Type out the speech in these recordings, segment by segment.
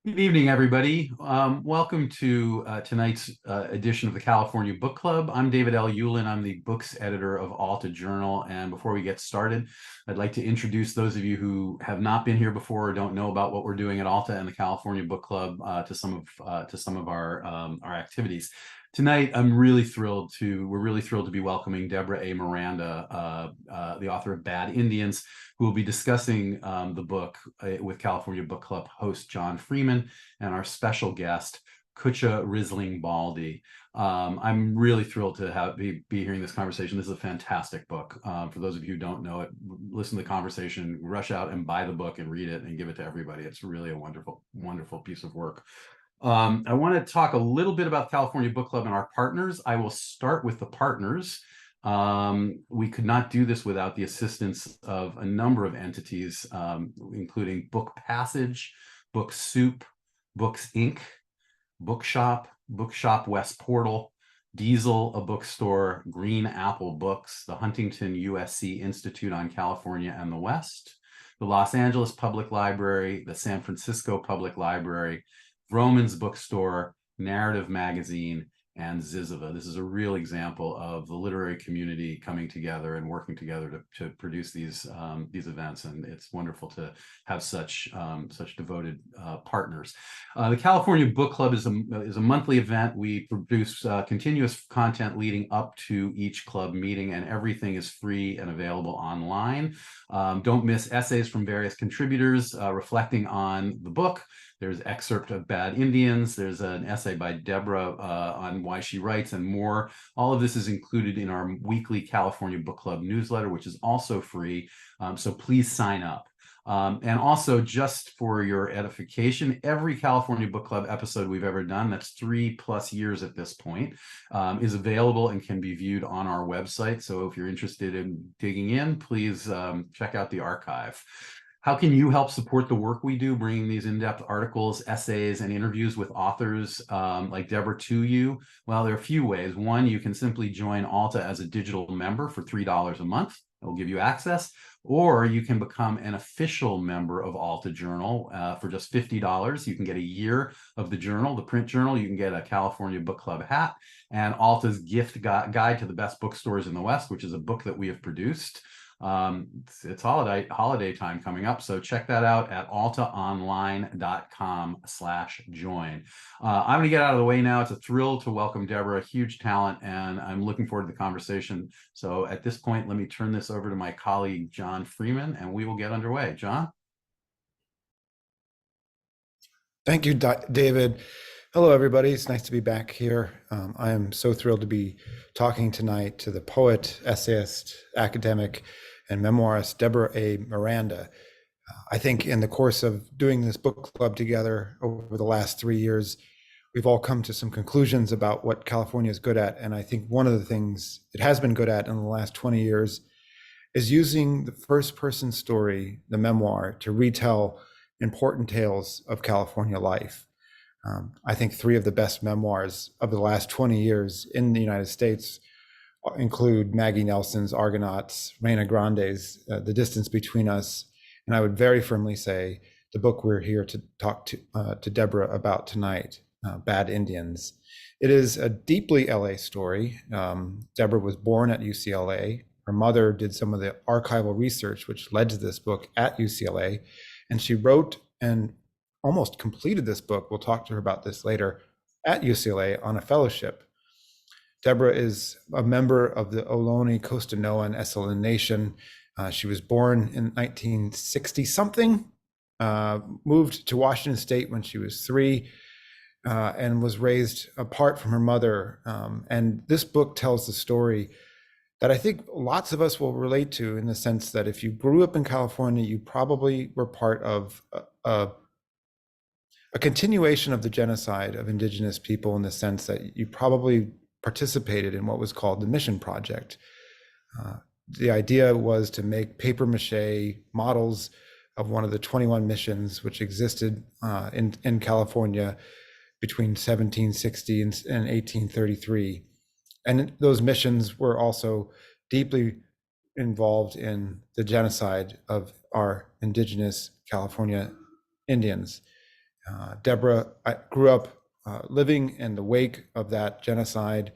Good evening, everybody. Welcome to tonight's edition of the California Book Club. I'm David L. Ulin. I'm the books editor of Alta Journal. And before we get started, I'd like to introduce those of you who have not been here before or don't know about what we're doing at Alta and the California Book Club to some of our activities. Tonight, we're really thrilled to be welcoming Deborah A. Miranda, the author of Bad Indians, who will be discussing the book with California Book Club host John Freeman and our special guest, Cutcha Risling Baldy. I'm really thrilled to be hearing this conversation. This is a fantastic book. For those of you who don't know it, listen to the conversation, rush out and buy the book and read it and give it to everybody. It's really a wonderful, wonderful piece of work. I want to talk a little bit about California Book Club and our partners. I will start with the partners. We could not do this without the assistance of a number of entities, including Book Passage, Book Soup, Books Inc., Bookshop West Portal, Diesel, a bookstore, Green Apple Books, the Huntington USC Institute on California and the West, the Los Angeles Public Library, the San Francisco Public Library, Vroman's Bookstore, Narrative Magazine, and Ziziva. This is a real example of the literary community coming together and working together to produce these events, and it's wonderful to have such devoted partners. The California Book Club is a monthly event. We produce continuous content leading up to each club meeting, and everything is free and available online. Don't miss essays from various contributors reflecting on the book. There's an excerpt of Bad Indians. There's an essay by Deborah on why she writes and more. All of this is included in our weekly California Book Club newsletter, which is also free. So please sign up. And also, just for your edification, every California Book Club episode we've ever done, that's 3+ years at this point, is available and can be viewed on our website. So if you're interested in digging in, please check out the archive. How can you help support the work we do, bringing these in-depth articles, essays, and interviews with authors like Deborah to you? Well, there are a few ways. One, you can simply join Alta as a digital member for $3 a month. It will give you access. Or you can become an official member of Alta Journal for just $50. You can get a year of the journal, the print journal. You can get a California Book Club hat and Alta's gift guide to the best bookstores in the West, which is a book that we have produced. It's holiday time coming up, so check that out at altaonline.com/join. I'm going to get out of the way now. It's a thrill to welcome Deborah, a huge talent, and I'm looking forward to the conversation. So at this point, let me turn this over to my colleague, John Freeman, and we will get underway. John? Thank you, David. Hello, everybody. It's nice to be back here. I am so thrilled to be talking tonight to the poet, essayist, academic, and memoirist, Deborah A. Miranda. I think in the course of doing this book club together over the last 3 years, we've all come to some conclusions about what California is good at. And I think one of the things it has been good at in the last 20 years is using the first person story, the memoir, to retell important tales of California life. I think 3 of the best memoirs of the last 20 years in the United States include Maggie Nelson's Argonauts, Reina Grande's The Distance Between Us, and I would very firmly say the book we're here to talk to Deborah about tonight, Bad Indians. It is a deeply LA story. Deborah was born at UCLA. Her mother did some of the archival research which led to this book at UCLA, and she wrote and almost completed this book, we'll talk to her about this later, at UCLA on a fellowship. Deborah is a member of the Ohlone Costanoan Esselen nation. She was born in 1960-something, moved to Washington State when she was 3, and was raised apart from her mother. And this book tells the story that I think lots of us will relate to, in the sense that if you grew up in California, you probably were part of a continuation of the genocide of indigenous people, in the sense that you probably participated in what was called the Mission Project. The idea was to make paper mache models of one of the 21 missions which existed in California between 1760 and 1833. And those missions were also deeply involved in the genocide of our indigenous California Indians. Deborah grew up living in the wake of that genocide.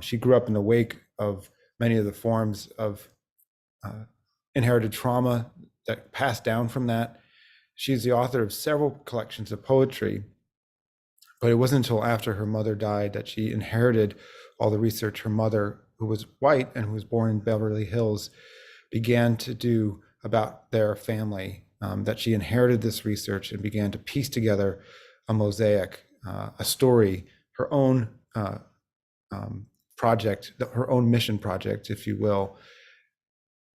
She grew up in the wake of many of the forms of inherited trauma that passed down from that. She's the author of several collections of poetry, but it wasn't until after her mother died that she inherited all the research her mother, who was white and who was born in Beverly Hills, began to do about their family, that she inherited this research and began to piece together a mosaic, a story, her own project, her own mission project, if you will.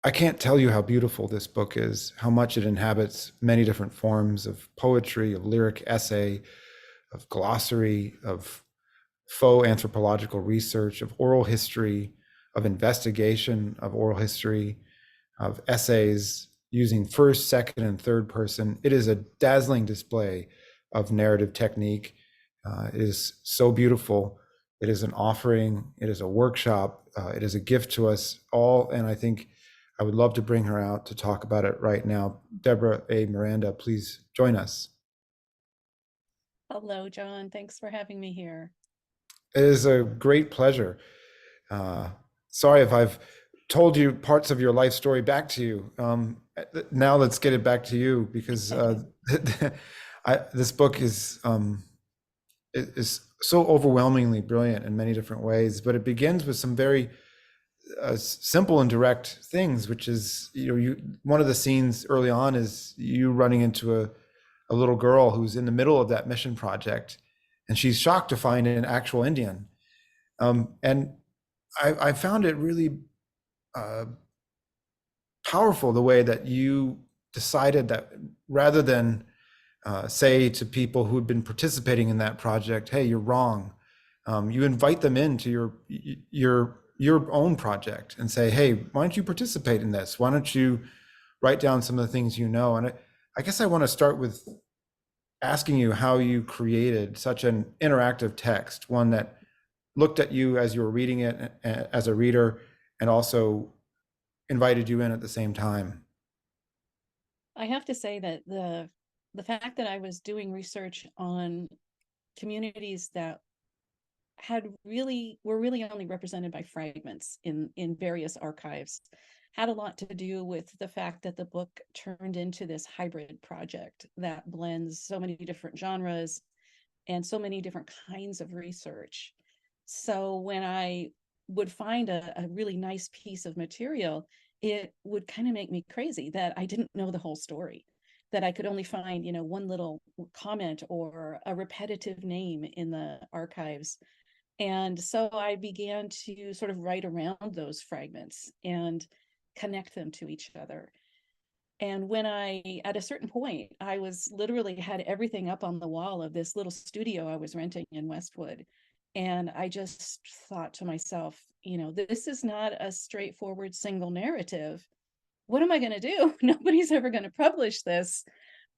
I can't tell you how beautiful this book is, how much it inhabits many different forms of poetry, of lyric essay, of glossary, of faux anthropological research, of oral history, of investigation of oral history, of essays using first, second, and third person. It is a dazzling display of narrative technique. It is so beautiful. It is an offering. It is a workshop. It is a gift to us all. And I think I would love to bring her out to talk about it right now. Deborah A. Miranda, please join us. Hello, John. Thanks for having me here. It is a great pleasure. Sorry if I've told you parts of your life story back to you. Now let's get it back to you, because this book is so overwhelmingly brilliant in many different ways. But it begins with some very simple and direct things, which is, one of the scenes early on is you running into a little girl who's in the middle of that mission project, and she's shocked to find an actual Indian. And I found it really powerful the way that you decided that rather than say to people who had been participating in that project, hey, you're wrong, you invite them into your own project and say, hey, why don't you participate in this? Why don't you write down some of the things you know? And I guess I want to start with asking you how you created such an interactive text, one that looked at you as you were reading it as a reader, and also invited you in at the same time. I have to say that the fact that I was doing research on communities that were really only represented by fragments in various archives had a lot to do with the fact that the book turned into this hybrid project that blends so many different genres and so many different kinds of research. So when I would find a really nice piece of material, it would kind of make me crazy that I didn't know the whole story, that I could only find, one little comment or a repetitive name in the archives. And so I began to sort of write around those fragments and connect them to each other. And when at a certain point, I was literally had everything up on the wall of this little studio I was renting in Westwood. And I just thought to myself, this is not a straightforward single narrative. What am I going to do? Nobody's ever going to publish this.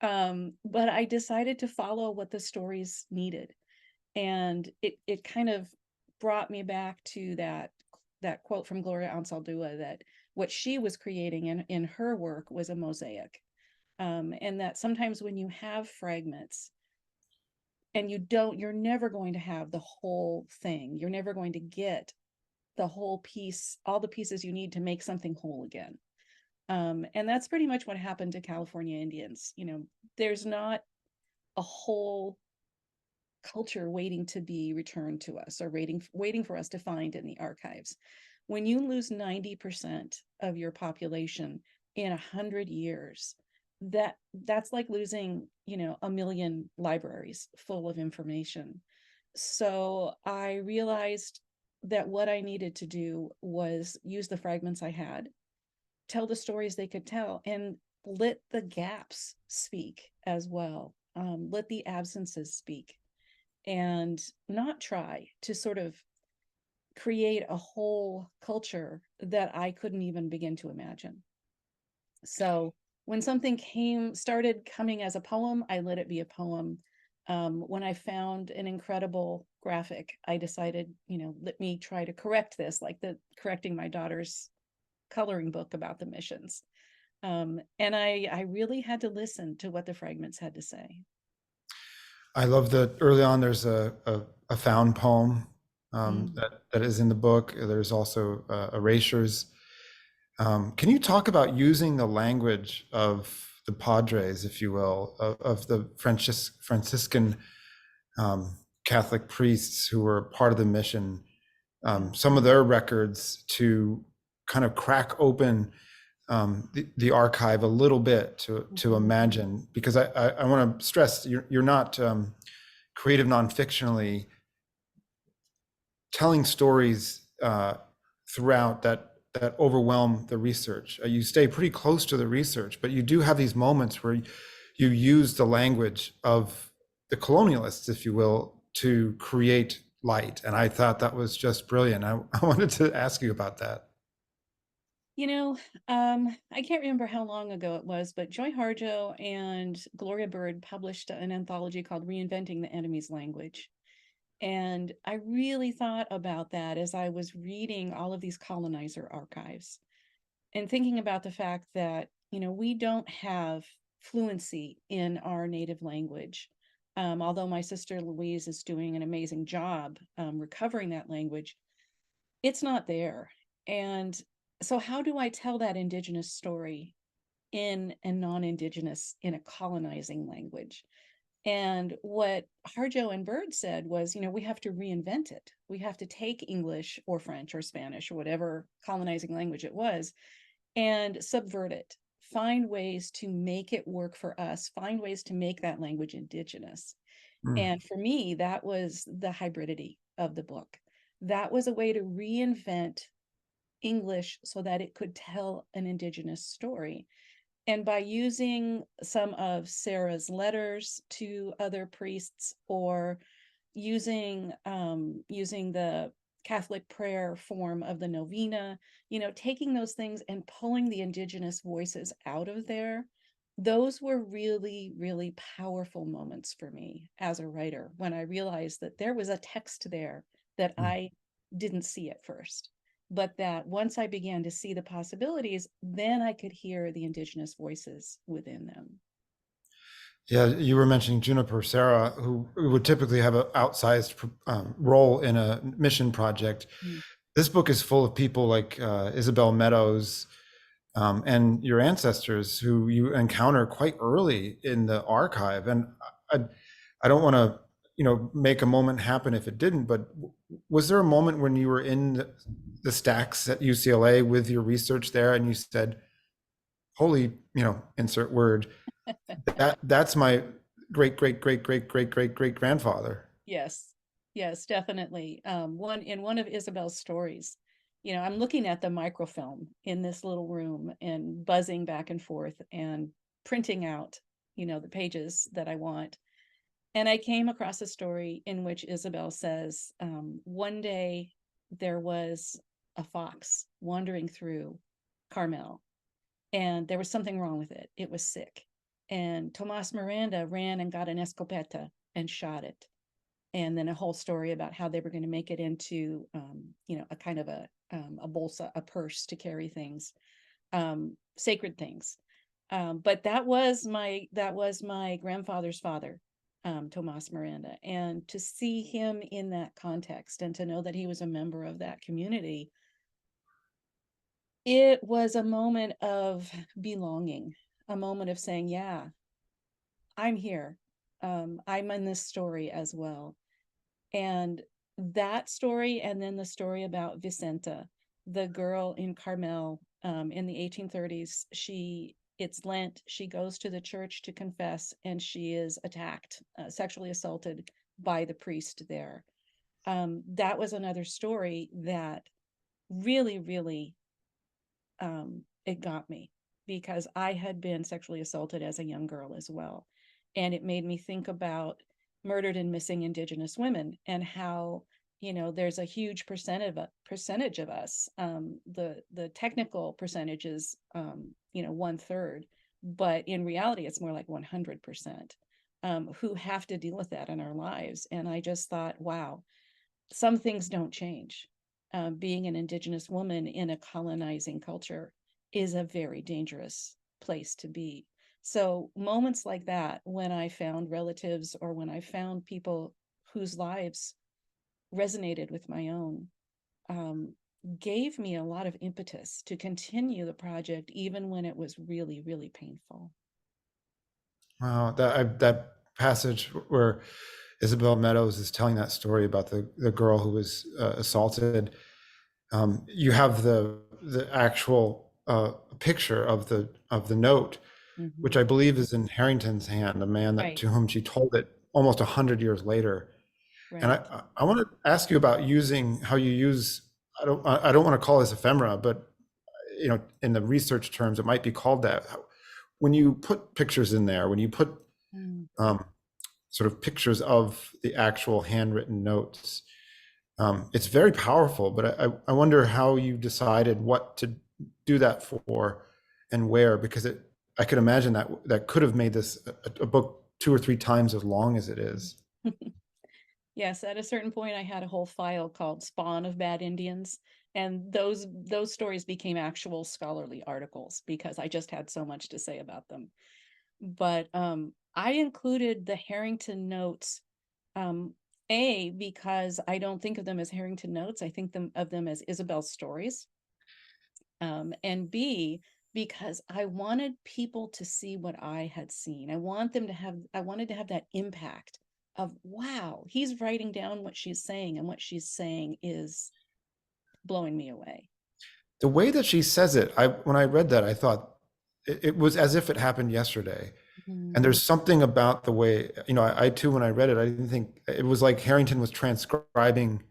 But I decided to follow what the stories needed. And it kind of brought me back to that quote from Gloria Anzaldúa, that what she was creating in her work was a mosaic. And that sometimes when you have fragments and you're never going to have the whole thing, you're never going to get the whole piece, all the pieces you need to make something whole again. And that's pretty much what happened to California Indians. There's not a whole culture waiting to be returned to us or waiting for us to find in the archives. When you lose 90% of your population in 100 years, that's like losing, a million libraries full of information. So I realized that what I needed to do was use the fragments I had, tell the stories they could tell, and let the gaps speak as well. Let the absences speak, and not try to sort of create a whole culture that I couldn't even begin to imagine. So when something started coming as a poem, I let it be a poem. When I found an incredible graphic, I decided, let me try to correct this, like correcting my daughter's coloring book about the missions. And I really had to listen to what the fragments had to say. I love that early on there's a found poem Mm. that is in the book. There's also erasures. Can you talk about using the language of the padres, if you will, of the Franciscan Catholic priests who were part of the mission, some of their records to kind of crack open the archive a little bit to imagine, because I want to stress you're not creative non-fictionally telling stories throughout that overwhelm the research. You stay pretty close to the research, but you do have these moments where you use the language of the colonialists, if you will, to create light. And I thought that was just brilliant. I wanted to ask you about that. You know, I can't remember how long ago it was, but Joy Harjo and Gloria Bird published an anthology called Reinventing the Enemy's Language. And I really thought about that as I was reading all of these colonizer archives and thinking about the fact that, we don't have fluency in our native language. Although my sister Louise is doing an amazing job recovering that language, it's not there. And so how do I tell that Indigenous story in a non-Indigenous, in a colonizing language? And what Harjo and Bird said was, we have to reinvent it. We have to take English or French or Spanish or whatever colonizing language it was and subvert it, find ways to make it work for us, find ways to make that language Indigenous. Mm. And for me, that was the hybridity of the book. That was a way to reinvent English so that it could tell an Indigenous story. And by using some of Sarah's letters to other priests, or using the Catholic prayer form of the novena, taking those things and pulling the Indigenous voices out of there, those were really, really powerful moments for me as a writer, when I realized that there was a text there that I didn't see at first, but that once I began to see the possibilities, then I could hear the Indigenous voices within them. Yeah, you were mentioning Juniper Serra, who would typically have an outsized role in a mission project. Mm. This book is full of people like Isabel Meadows and your ancestors who you encounter quite early in the archive. And I, I don't want to, make a moment happen if it didn't, but was there a moment when you were in the stacks at UCLA with your research there and you said, holy, insert word, that's my great great great great great great great grandfather? Yes, yes, definitely. One of Isabel's stories, I'm looking at the microfilm in this little room and buzzing back and forth and printing out, the pages that I want. And I came across a story in which Isabel says, one day there was a fox wandering through Carmel, and there was something wrong with it. It was sick. And Tomas Miranda ran and got an escopeta and shot it. And then a whole story about how they were going to make it into, a kind of a bolsa, a purse to carry things, sacred things. But that was my grandfather's father, Tomas Miranda. And to see him in that context and to know that he was a member of that community, it was a moment of belonging, a moment of saying, yeah, I'm here. I'm in this story as well. And that story, and then the story about Vicenta, the girl in Carmel in the 1830s, it's Lent, she goes to the church to confess, and she is attacked, sexually assaulted by the priest there. That was another story that really, really, it got me, because I had been sexually assaulted as a young girl as well. And it made me think about murdered and missing Indigenous women, and how, there's a huge percentage of us. The technical percentage is, 1/3, but in reality, it's more like 100%, who have to deal with that in our lives. And I just thought, wow, some things don't change. Being an Indigenous woman in a colonizing culture is a very dangerous place to be. So moments like that, when I found relatives or when I found people whose lives resonated with my own, um, gave me a lot of impetus to continue the project, even when it was really, really painful. Wow, that passage where Isabel Meadows is telling that story about the girl who was assaulted. You have the actual picture of the note, which Mhm. I believe is in Harrington's hand, the man that Right, to whom she told it almost 100 years later. And right. I want to ask you about using how you use. I don't want to call this ephemera, but in the research terms, it might be called that. When you put pictures in there, when you put Mm. um, sort of pictures of the actual handwritten notes, it's very powerful. But I wonder how you decided what to do that for and where, because I could imagine that could have made this a book 2 or 3 times as long as it is. Yes, at a certain point, I had a whole file called Spawn of Bad Indians, and those stories became actual scholarly articles because I just had so much to say about them. But I included the Harrington notes, um, A, because I don't think of them as Harrington notes. I think of them as Isabel's stories. And B, because I wanted people to see what I had seen. I wanted to have that impact of, wow, he's writing down what she's saying, and what she's saying is blowing me away. The way that she says it, when I read that, I thought it was as if it happened yesterday. And Mm, there's something about the way, I too, when I read it, I didn't think it was like Harrington was transcribing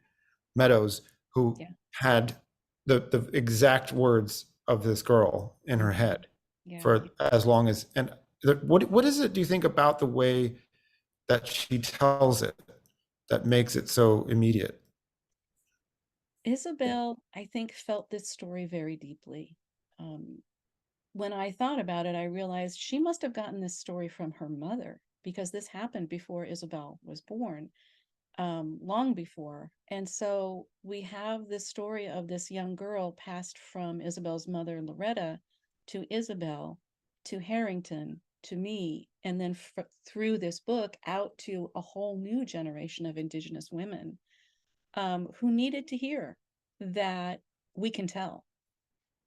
Meadows, who yeah. had the exact words of this girl in her Mhm. head Yeah. for as long as, and what is it, do you think, about the way that she tells it that makes it so immediate? Isabel, I think, felt this story very deeply. Um, when I thought about it, I realized she must have gotten this story from her mother, because this happened before Isabel was born, long before. And so we have this story of this young girl passed from Isabel's mother, Loretta, to Isabel, to Harrington, to me, and then through this book out to a whole new generation of Indigenous women, who needed to hear that we can tell,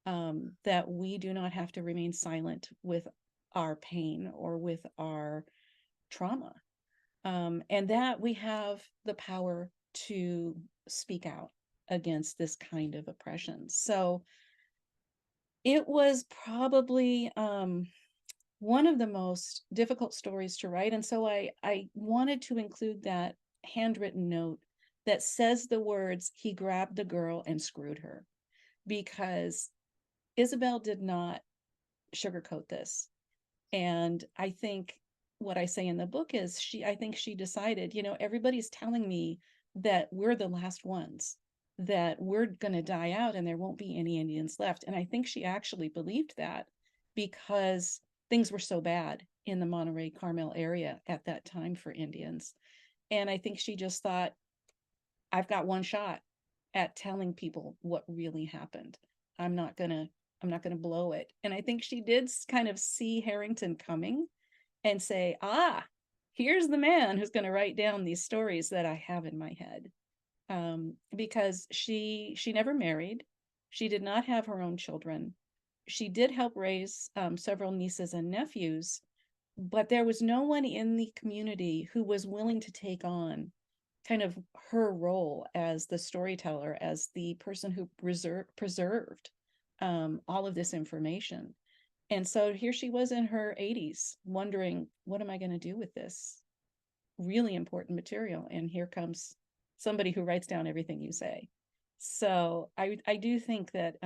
that we do not have to remain silent with our pain or with our trauma, and that we have the power to speak out against this kind of oppression. So it was probably one of the most difficult stories to write. And so I wanted to include that handwritten note that says the words, "He grabbed the girl and screwed her," because Isabel did not sugarcoat this. And I think what I say in the book is, I think she decided, everybody's telling me that we're the last ones, that we're going to die out and there won't be any Indians left. And I think she actually believed that because things were so bad in the Monterey Carmel area at that time for Indians. And I think she just thought, I've got one shot at telling people what really happened. I'm not gonna I'm not gonna blow it. And I think she did kind of see Harrington coming and say, "Ah, here's the man who's going to write down these stories that I have in my head." Because she never married, she did not have her own children. She did help raise several nieces and nephews, but there was no one in the community who was willing to take on kind of her role as the storyteller, as the person who preserved all of this information. And so here she was in her 80s, wondering, what am I going to do with this really important material? And here comes somebody who writes down everything you say. So I do think that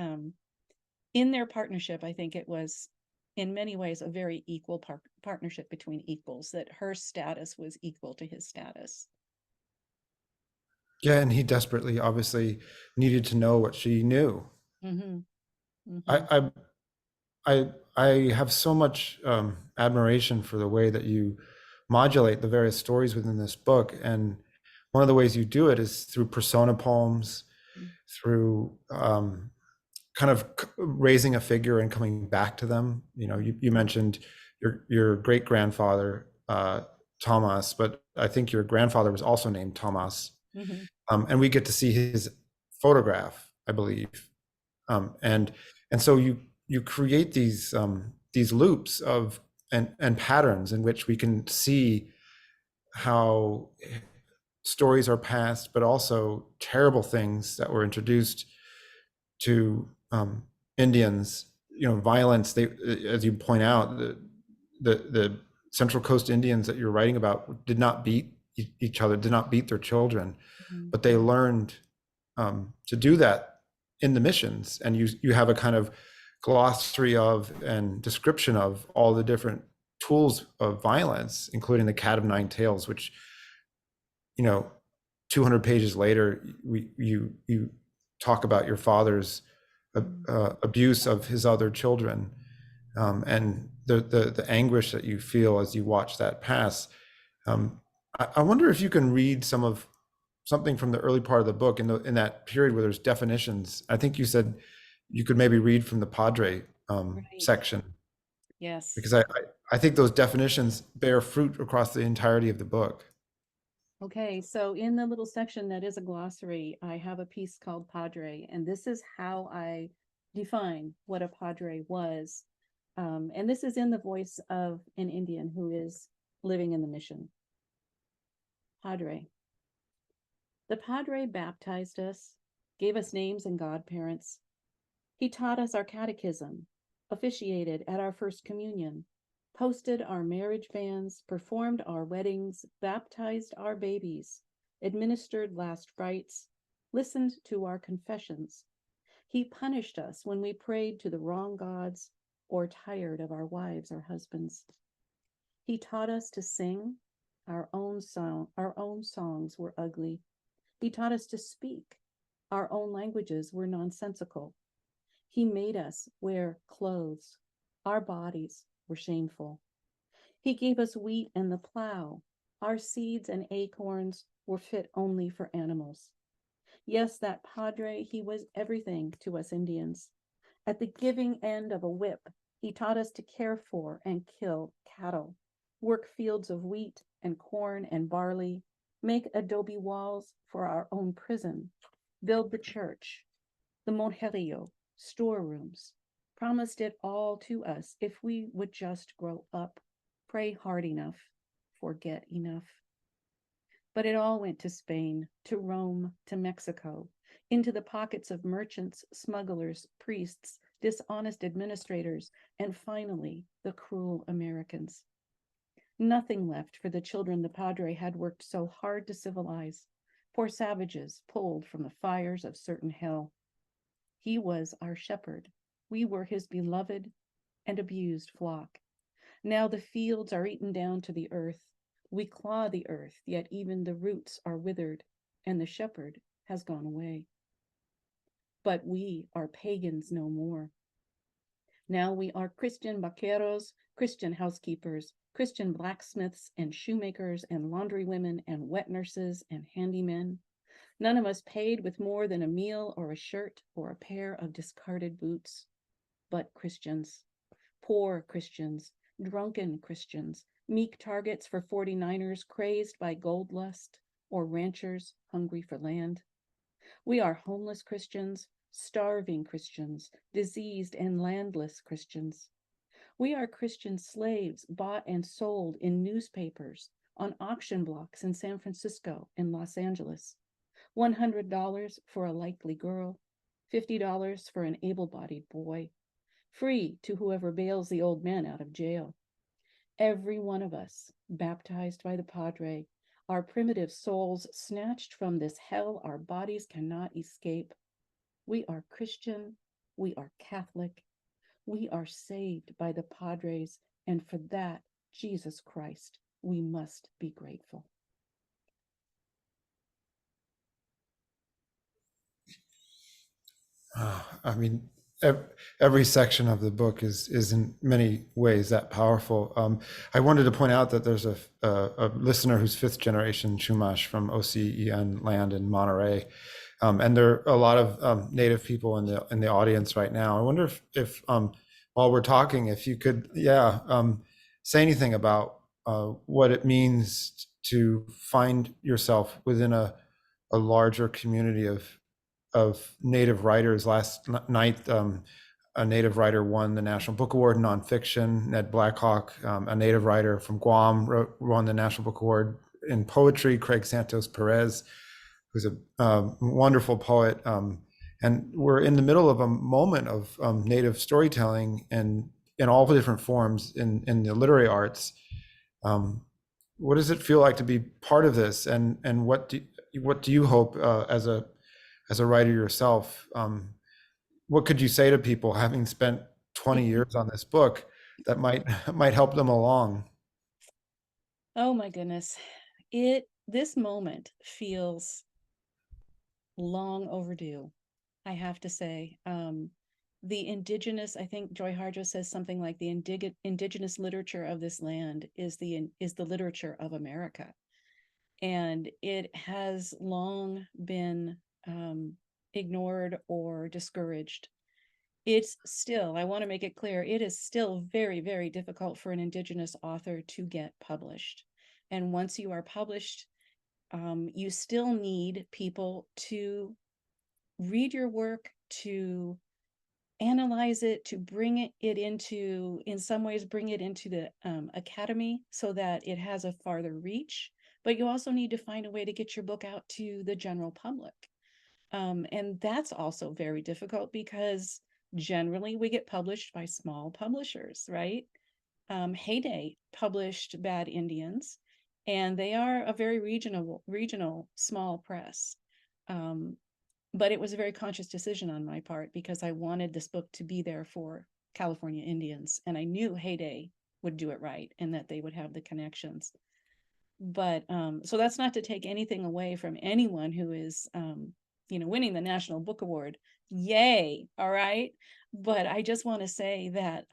in their partnership, I think it was in many ways a very equal partnership between equals, that her status was equal to his status. Yeah, and he desperately, obviously, needed to know what she knew. Mm-hmm. I Mm-hmm. I I, I have so much admiration for the way that you modulate the various stories within this book, and one of the ways you do it is through persona poems, through kind of raising a figure and coming back to them. You mentioned your great grandfather Thomas, but I think your grandfather was also named Thomas. Mhm. And we get to see his photograph, I believe. And so you create these loops of and patterns in which we can see how stories are passed, but also terrible things that were introduced to Indians. Violence. They, as you point out, the Central Coast Indians that you're writing about did not beat each other, did not beat their children, Mhm. but they learned to do that in the missions. And you have a kind of glossary of and description of all the different tools of violence, including the cat of nine tails, which 200 pages later you talk about your father's abuse of his other children, and the anguish that you feel as you watch that pass. I wonder if you can read something from the early part of the book in that period where there's definitions. I think you said you could maybe read from the Padre Right. section, Yes. because I think those definitions bear fruit across the entirety of the book. Okay, so in the little section that is a glossary, I have a piece called Padre, and this is how I define what a Padre was. And this is in the voice of an Indian who is living in the mission. Padre. The Padre baptized us, gave us names and godparents. He taught us our catechism, officiated at our first communion, posted our marriage banns, performed our weddings, baptized our babies, administered last rites, listened to our confessions. He punished us when we prayed to the wrong gods or tired of our wives or husbands. He taught us to sing. Our own songs were ugly. He taught us to speak. Our own languages were nonsensical. He made us wear clothes. Our bodies were shameful. He gave us wheat and the plow. Our seeds and acorns were fit only for animals. Yes, that Padre, he was everything to us Indians. At the giving end of a whip, he taught us to care for and kill cattle, work fields of wheat and corn and barley, make adobe walls for our own prison, build the church, the monjerio, storerooms, promised it all to us if we would just grow up, pray hard enough, forget enough. But it all went to Spain, to Rome, to Mexico, into the pockets of merchants, smugglers, priests, dishonest administrators, and finally, the cruel Americans. Nothing left for the children the Padre had worked so hard to civilize, poor savages pulled from the fires of certain hell. He was our shepherd. We were his beloved and abused flock. Now the fields are eaten down to the earth. We claw the earth, yet even the roots are withered, and the shepherd has gone away. But we are pagans no more. Now we are Christian vaqueros, Christian housekeepers, Christian blacksmiths and shoemakers and laundrywomen and wet nurses and handymen. None of us paid with more than a meal or a shirt or a pair of discarded boots. But Christians, poor Christians, drunken Christians, meek targets for 49ers crazed by gold lust or ranchers hungry for land. We are homeless Christians, starving Christians, diseased and landless Christians. We are Christian slaves bought and sold in newspapers, on auction blocks in San Francisco and Los Angeles. $100 for a likely girl, $50 for an able-bodied boy, free to whoever bails the old man out of jail. Every one of us, baptized by the Padre, our primitive souls snatched from this hell our bodies cannot escape. We are Christian, we are Catholic, we are saved by the Padres, and for that, Jesus Christ, we must be grateful. I mean, every section of the book is in many ways that powerful. I wanted to point out that there's a listener who's fifth generation Chumash from OCEN land in Monterey, and there are a lot of Native people in the audience right now. I wonder if while we're talking, if you could, say anything about what it means to find yourself within a larger community of Native writers. Last night, a Native writer won the National Book Award in nonfiction. Ned Blackhawk, a Native writer from Guam, won the National Book Award in poetry. Craig Santos Perez, who's a wonderful poet. And we're in the middle of a moment of Native storytelling and in all the different forms in the literary arts. What does it feel like to be part of this? And what do you hope as a writer yourself? What could you say to people having spent 20 years on this book that might help them along? Oh my goodness. This moment feels long overdue, I have to say. The indigenous, I think Joy Harjo says something like the indigenous literature of this land is the literature of America. And it has long been ignored or discouraged. It's still, I want to make it clear, it is still very, very difficult for an indigenous author to get published. And once you are published, you still need people to read your work, to analyze it, to bring it into, in some ways, bring it into the academy so that it has a farther reach. But you also need to find a way to get your book out to the general public. And that's also very difficult because generally we get published by small publishers, right? Heyday published Bad Indians, and they are a very regional small press. But it was a very conscious decision on my part because I wanted this book to be there for California Indians, and I knew Heyday would do it right and that they would have the connections. But so that's not to take anything away from anyone who is winning the National Book Award. Yay. All right. But I just want to say that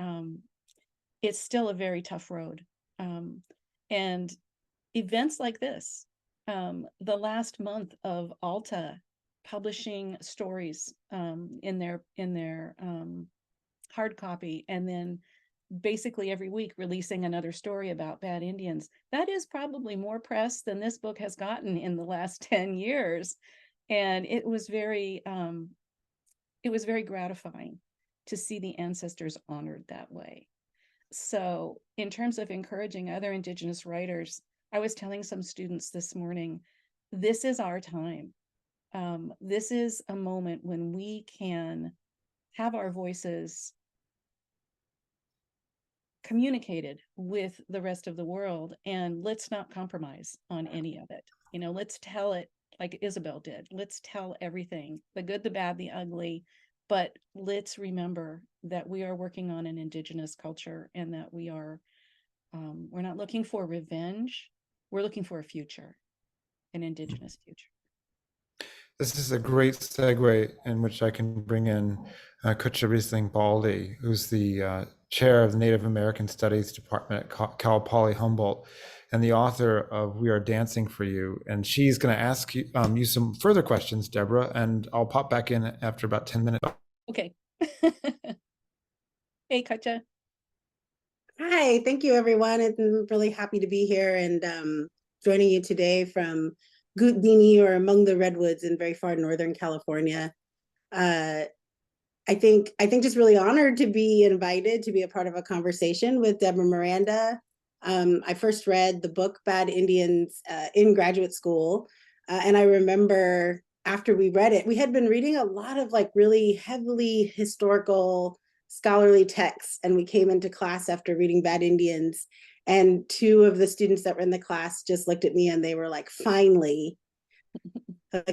it's still a very tough road. And events like this, the last month of Alta publishing stories in their hard copy, and then basically every week releasing another story about Bad Indians, that is probably more press than this book has gotten in the last 10 years. And it was very gratifying to see the ancestors honored that way. So in terms of encouraging other Indigenous writers, I was telling some students this morning, this is our time. This is a moment when we can have our voices communicated with the rest of the world, and let's not compromise on any of it. Let's tell it like Isabel did. Let's tell everything, the good, the bad, the ugly, but let's remember that we are working on an Indigenous culture and that we're not looking for revenge. We're looking for a future, an Indigenous future. This is a great segue in which I can bring in Cutcha Risling Baldy, who's the chair of the Native American Studies Department at Cal Poly Humboldt and the author of We Are Dancing for You. And she's going to ask you some further questions, Deborah, and I'll pop back in after about 10 minutes. Okay. Hey, Cutcha. Hi, thank you, everyone. I'm really happy to be here and joining you today from Gootdini, or among the redwoods in very far northern California. I think just really honored to be invited to be a part of a conversation with Deborah Miranda. I first read the book Bad Indians in graduate school, and I remember after we read it, we had been reading a lot of like really heavily historical scholarly texts, and we came into class after reading Bad Indians, and two of the students that were in the class just looked at me and they were like, finally, the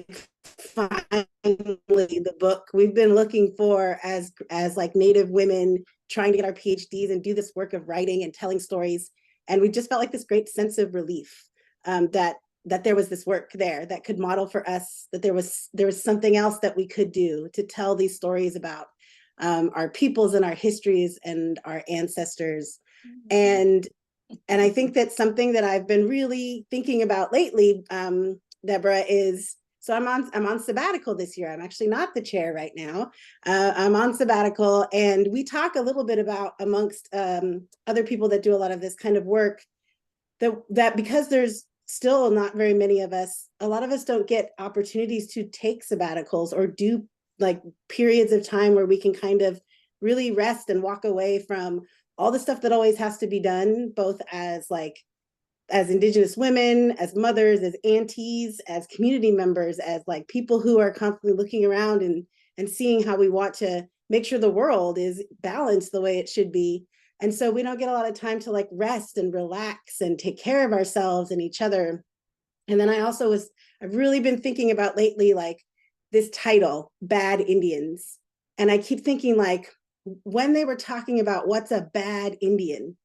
book we've been looking for as like Native women trying to get our PhDs and do this work of writing and telling stories. And we just felt like this great sense of relief that there was this work there that could model for us, that there was something else that we could do to tell these stories about our peoples and our histories and our ancestors. And I think that something that I've been really thinking about lately, Deborah, is So I'm on sabbatical this year. I'm actually not the chair right now. I'm on sabbatical, and we talk a little bit about, amongst other people that do a lot of this kind of work, that because there's still not very many of us, a lot of us don't get opportunities to take sabbaticals or do like periods of time where we can kind of really rest and walk away from all the stuff that always has to be done, both as Indigenous women, as mothers, as aunties, as community members, as like people who are constantly looking around and seeing how we want to make sure the world is balanced the way it should be. And so we don't get a lot of time to like rest and relax and take care of ourselves and each other. And then I've really been thinking about lately, like this title, Bad Indians. And I keep thinking, like, when they were talking about what's a bad Indian,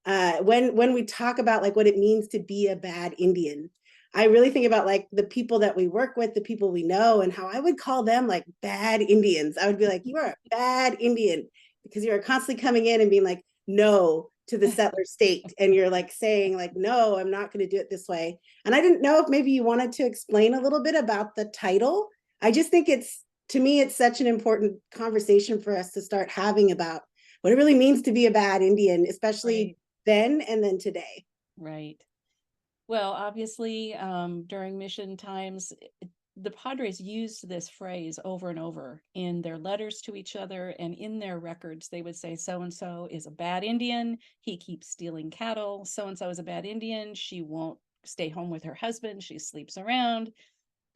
when we talk about like what it means to be a bad Indian, I really think about like the people that we work with, the people we know, and how I would call them like bad Indians. I would be like, you are a bad Indian because you're constantly coming in and being like, no to the settler state. And you're like saying like, no, I'm not going to do it this way. And I didn't know if maybe you wanted to explain a little bit about the title. I just think to me, it's such an important conversation for us to start having about what it really means to be a bad Indian, especially then and then today. Right. Well, obviously, during mission times, the Padres used this phrase over and over in their letters to each other, and in their records. They would say, so-and-so is a bad Indian. He keeps stealing cattle. So-and-so is a bad Indian. She won't stay home with her husband. She sleeps around.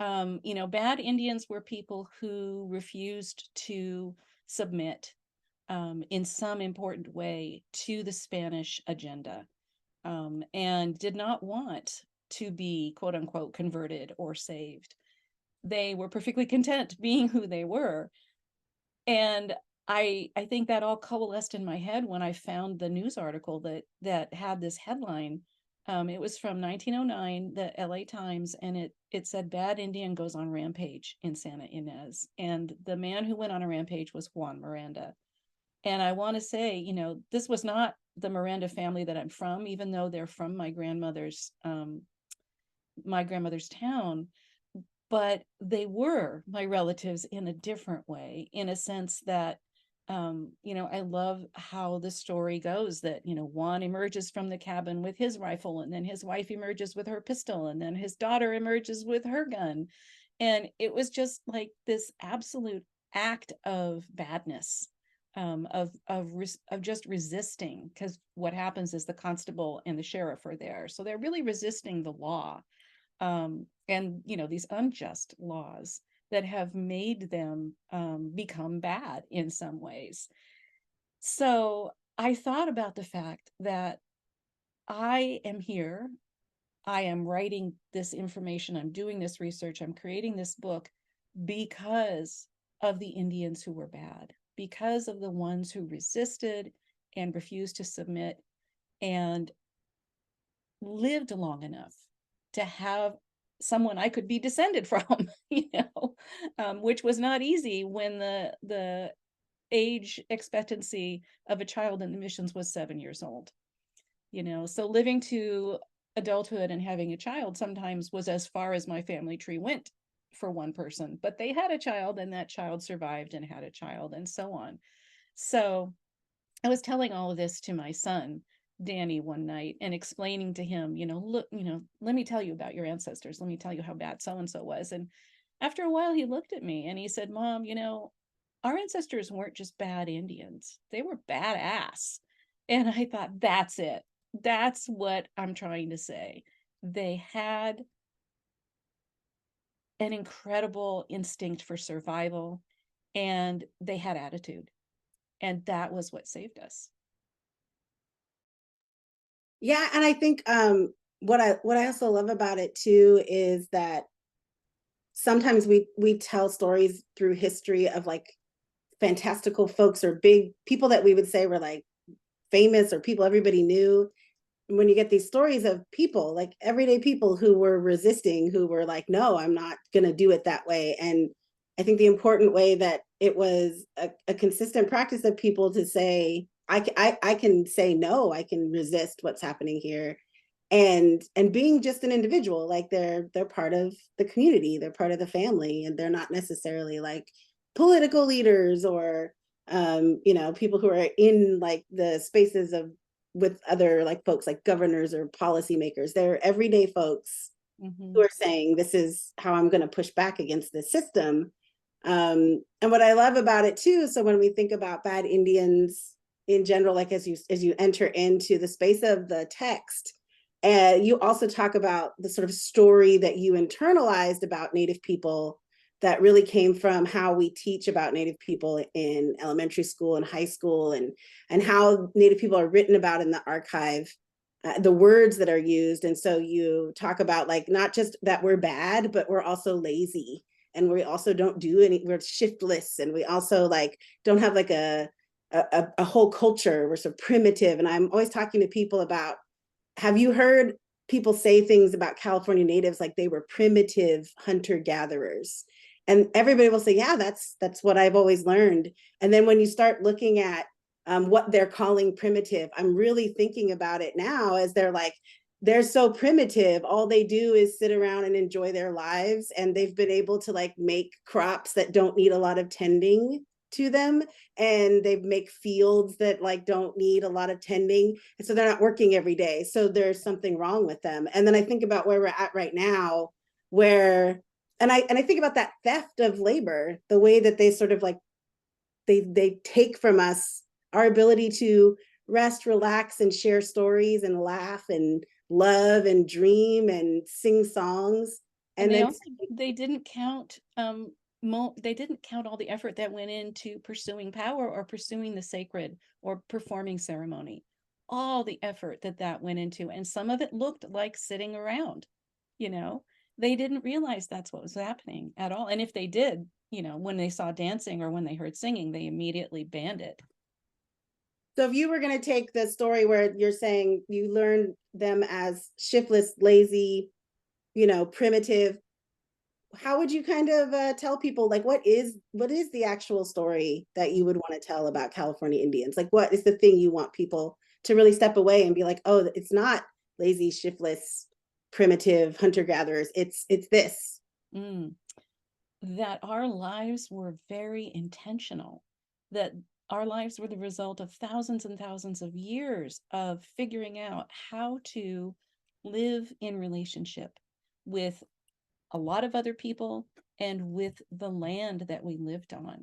Bad Indians were people who refused to submit in some important way to the Spanish agenda, and did not want to be, quote unquote, converted or saved. They were perfectly content being who they were. And I think that all coalesced in my head when I found the news article that had this headline. It was from 1909, the LA Times, and it said, Bad Indian goes on rampage in Santa Ynez. And the man who went on a rampage was Juan Miranda. And I want to say, this was not the Miranda family that I'm from, even though they're from my grandmother's town, but they were my relatives in a different way, in a sense that, I love how the story goes that, Juan emerges from the cabin with his rifle, and then his wife emerges with her pistol, and then his daughter emerges with her gun. And it was just like this absolute act of badness. Of just resisting, because what happens is the constable and the sheriff are there, so they're really resisting the law, and these unjust laws that have made them become bad in some ways. So I thought about the fact that I am here, I am writing this information, I'm doing this research, I'm creating this book because of the Indians who were bad, because of the ones who resisted and refused to submit and lived long enough to have someone I could be descended from, which was not easy when the age expectancy of a child in the missions was 7 years old. So living to adulthood and having a child sometimes was as far as my family tree went for one person, but they had a child, and that child survived and had a child, and so on. So I was telling all of this to my son, Danny, one night, and explaining to him, look, let me tell you about your ancestors. Let me tell you how bad so-and-so was. And after a while, he looked at me and he said, Mom, our ancestors weren't just bad Indians. They were badass. And I thought, that's it. That's what I'm trying to say. They had an incredible instinct for survival, and they had attitude. And that was what saved us. Yeah, and I think what I also love about it too is that sometimes we tell stories through history of like fantastical folks or big people that we would say were like famous or people everybody knew. When you get these stories of people, like everyday people who were resisting, who were like, no, I'm not going to do it that way. And I think the important way that it was a consistent practice of people to say, I can say no, I can resist what's happening here. and being just an individual, like they're part of the community, they're part of the family, and they're not necessarily like political leaders or you know, people who are in like the spaces of with other like folks like governors or policymakers. They're everyday folks who are saying, this is how I'm going to push back against this system. And what I love about it too, so when we think about bad Indians in general, like as you enter into the space of the text, and you also talk about the sort of story that you internalized about Native people that really came from how we teach about Native people in elementary school and high school, and how Native people are written about in the archive, the words that are used. And so you talk about like not just that we're bad, but we're also lazy, and we also don't do any, we're shiftless, and we also like don't have like a whole culture. We're so primitive. And I'm always talking to people about, have you heard people say things about California natives like they were primitive hunter-gatherers? And everybody will say, yeah, that's what I've always learned. And then when you start looking at what they're calling primitive, I'm really thinking about it now as they're like, they're so primitive. All they do is sit around and enjoy their lives. And they've been able to like make crops that don't need a lot of tending to them, and they make fields that like don't need a lot of tending, and so they're not working every day, so there's something wrong with them. And then I think about where we're at right now, where and I think about that theft of labor, the way that they sort of like they take from us our ability to rest, relax, and share stories and laugh and love and dream and sing songs. And they also, they didn't count they didn't count all the effort that went into pursuing power or pursuing the sacred or performing ceremony, all the effort that went into, and some of it looked like sitting around, you know. They didn't realize that's what was happening at all. And if they did, you know, when they saw dancing or when they heard singing, they immediately banned it. So if you were going to take the story where you're saying you learned them as shiftless, lazy, you know, primitive, how would you kind of tell people, like, what is the actual story that you would want to tell about California Indians? Like, what is the thing you want people to really step away and be like, oh, it's not lazy, shiftless, primitive hunter-gatherers. It's this. That our lives were very intentional, that our lives were the result of thousands and thousands of years of figuring out how to live in relationship with a lot of other people and with the land that we lived on.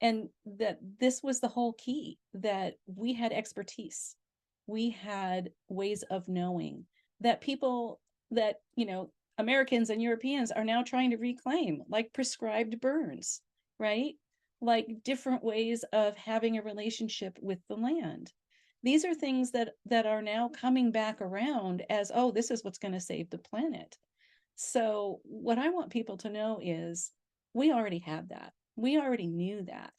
And that this was the whole key, that we had expertise. We had ways of knowing that people that, you know, Americans and Europeans are now trying to reclaim, like prescribed burns, right? Like different ways of having a relationship with the land. These are things that are now coming back around as, oh, this is what's going to save the planet. So what I want people to know is we already had that. We already knew that.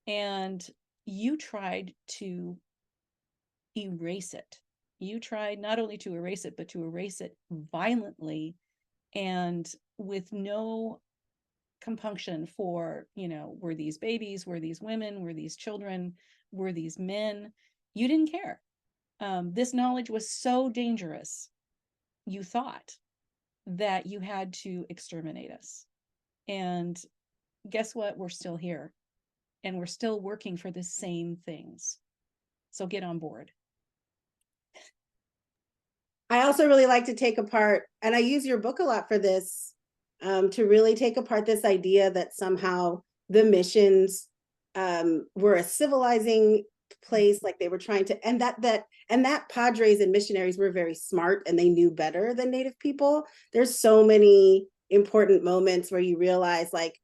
And you tried to erase it. You tried not only to erase it, but to erase it violently and with no compunction for, you know, were these babies, were these women, were these children, were these men? You didn't care. This knowledge was so dangerous, you thought that you had to exterminate us. And guess what? We're still here and we're still working for the same things. So get on board. I also really like to take apart, and I use your book a lot for this, to really take apart this idea that somehow the missions were a civilizing place, like they were trying to, and that padres and missionaries were very smart and they knew better than Native people. There's so many important moments where you realize, like,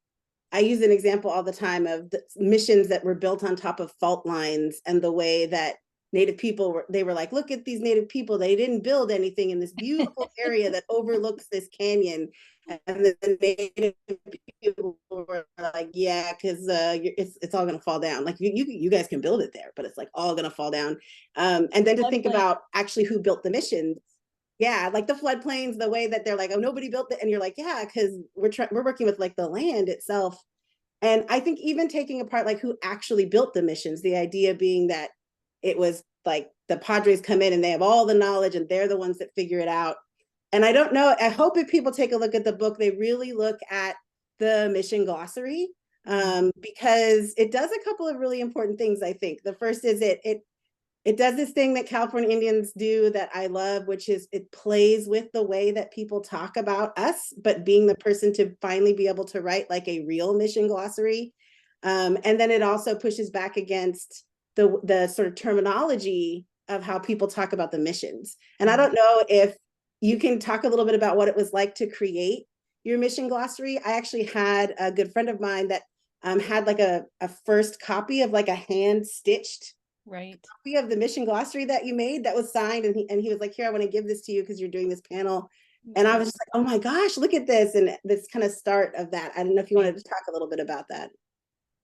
I use an example all the time of the missions that were built on top of fault lines, and the way that Native people were like, look at these Native people, they didn't build anything in this beautiful area that overlooks this canyon. And the Native people were like, yeah, because it's all gonna fall down. Like you guys can build it there, but it's like all gonna fall down. And then to think about actually who built the missions. Yeah, like the floodplains, the way that they're like, oh, nobody built it, and you're like, yeah, because we're working with like the land itself. And I think even taking apart like who actually built the missions, the idea being that it was like the Padres come in and they have all the knowledge and they're the ones that figure it out. And I don't know, I hope if people take a look at the book, they really look at the mission glossary, because it does a couple of really important things, I think. The first is it does this thing that California Indians do that I love, which is it plays with the way that people talk about us, but being the person to finally be able to write like a real mission glossary. And then it also pushes back against the sort of terminology of how people talk about the missions. And I don't know if you can talk a little bit about what it was like to create your mission glossary. I actually had a good friend of mine that had like a first copy of like a hand stitched copy of the mission glossary that you made that was signed. And he was like, here, I want to give this to you because you're doing this panel. And I was just like, oh my gosh, look at this. And this kind of start of that. I don't know if you wanted to talk a little bit about that.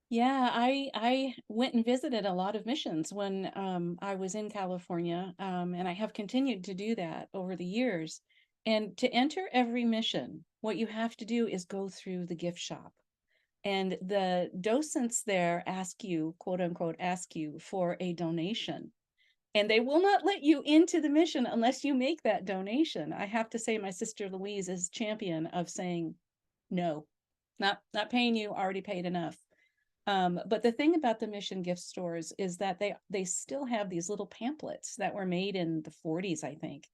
Yeah, I went and visited a lot of missions when I was in California, and I have continued to do that over the years. And to enter every mission, what you have to do is go through the gift shop. And the docents there ask you, quote unquote, ask you for a donation. And they will not let you into the mission unless you make that donation. I have to say my sister Louise is champion of saying, no, not paying you, already paid enough. But the thing about the mission gift stores is that they still have these little pamphlets that were made in the 40s, I think,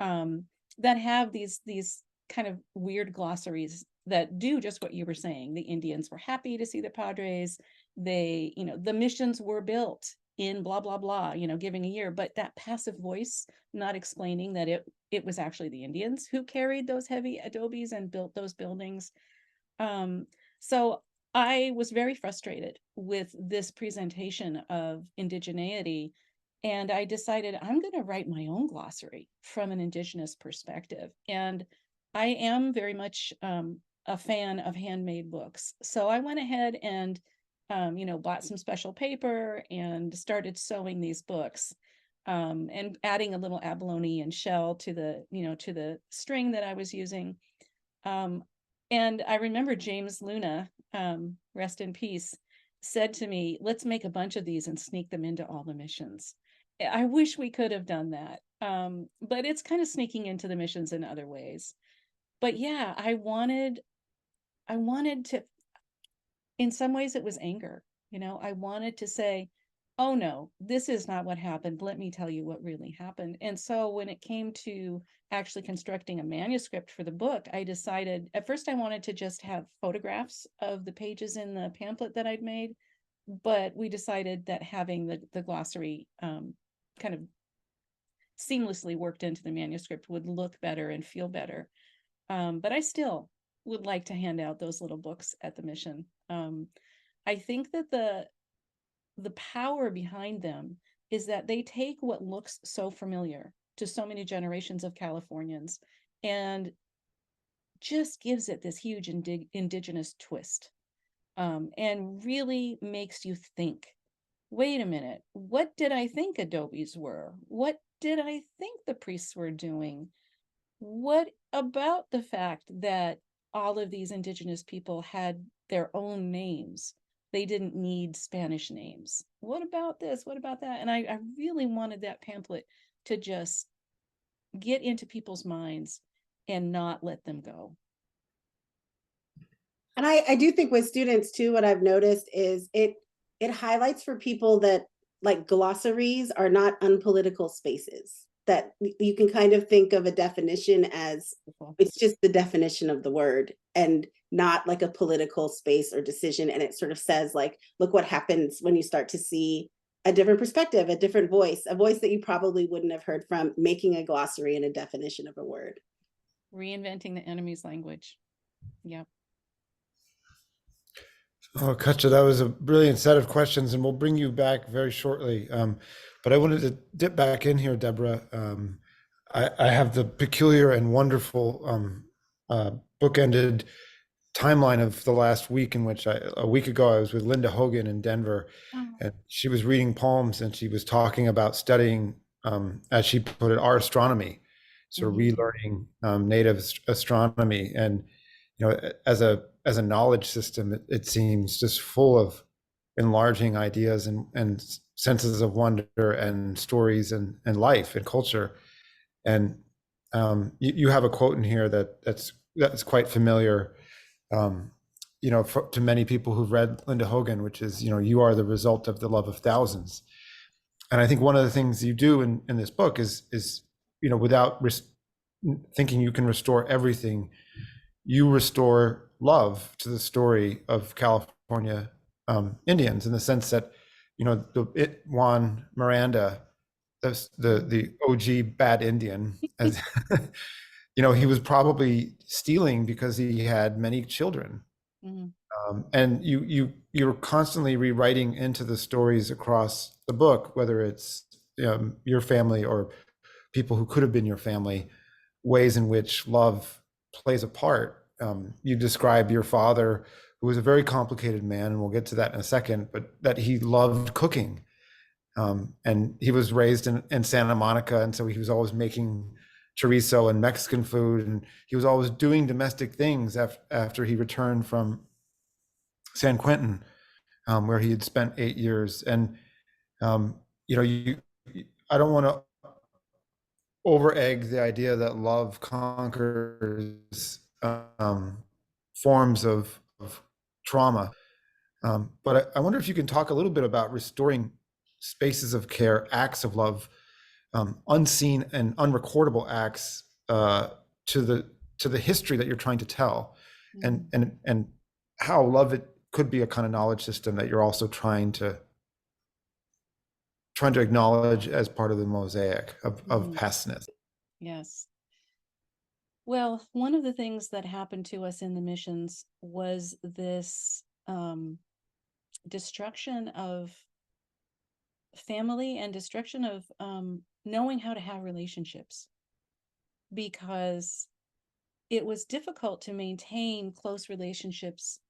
that have these kind of weird glossaries that do just what you were saying. The Indians were happy to see the Padres. They, the missions were built in blah, blah, blah, giving a year, but that passive voice, not explaining that it was actually the Indians who carried those heavy adobes and built those buildings. So I was very frustrated with this presentation of indigeneity, and I decided I'm going to write my own glossary from an indigenous perspective. And I am very much a fan of handmade books. So I went ahead and, bought some special paper and started sewing these books, and adding a little abalone and shell to the string that I was using. And I remember James Luna, rest in peace, said to me, let's make a bunch of these and sneak them into all the missions. I wish we could have done that. But it's kind of sneaking into the missions in other ways. But yeah, I wanted to, in some ways it was anger. I wanted to say, oh no, this is not what happened. Let me tell you what really happened. And so when it came to actually constructing a manuscript for the book, I decided at first I wanted to just have photographs of the pages in the pamphlet that I'd made, but we decided that having the glossary kind of seamlessly worked into the manuscript would look better and feel better. But I still would like to hand out those little books at the mission. I think that the power behind them is that they take what looks so familiar to so many generations of Californians and just gives it this huge indigenous twist, and really makes you think, wait a minute, what did I think adobes were? What did I think the priests were doing? What about the fact that all of these indigenous people had their own names? They didn't need Spanish names. What about this? What about that? And I really wanted that pamphlet to just get into people's minds and not let them go. And I do think with students too, what I've noticed is it highlights for people that like glossaries are not unpolitical spaces, that you can kind of think of a definition as it's just the definition of the word and not like a political space or decision. And it sort of says like, look what happens when you start to see a different perspective, a different voice, a voice that you probably wouldn't have heard from, making a glossary and a definition of a word. Reinventing the enemy's language. Yep. Oh, Cutcha, that was a brilliant set of questions, and we'll bring you back very shortly. But I wanted to dip back in here, Deborah. I have the peculiar and wonderful bookended timeline of the last week in which a week ago I was with Linda Hogan in Denver, and she was reading poems and she was talking about studying, as she put it, our astronomy, sort of relearning native astronomy. And as a knowledge system, it seems just full of enlarging ideas and senses of wonder and stories and life and culture. And you have a quote in here that's quite familiar, to many people who've read Linda Hogan, which is, you are the result of the love of thousands. And I think one of the things you do in this book is without thinking you can restore everything, you restore love to the story of California Indians, in the sense that, Juan Miranda, the OG bad Indian, as he was probably stealing because he had many children. Mhm. And you're constantly rewriting into the stories across the book, whether it's your family or people who could have been your family, ways in which love plays a part. You describe your father, who was a very complicated man, and we'll get to that in a second, but that he loved cooking. And he was raised in Santa Monica, and so he was always making chorizo and Mexican food, and he was always doing domestic things after he returned from San Quentin, where he had spent 8 years. And I don't want to over-egg the idea that love conquers forms of trauma. But I wonder if you can talk a little bit about restoring spaces of care, acts of love, unseen and unrecordable acts to the history that you're trying to tell, and how love it could be a kind of knowledge system that you're also trying to acknowledge as part of the mosaic of pastness. Yes. Well, one of the things that happened to us in the missions was this destruction of family and destruction of knowing how to have relationships, because it was difficult to maintain close relationships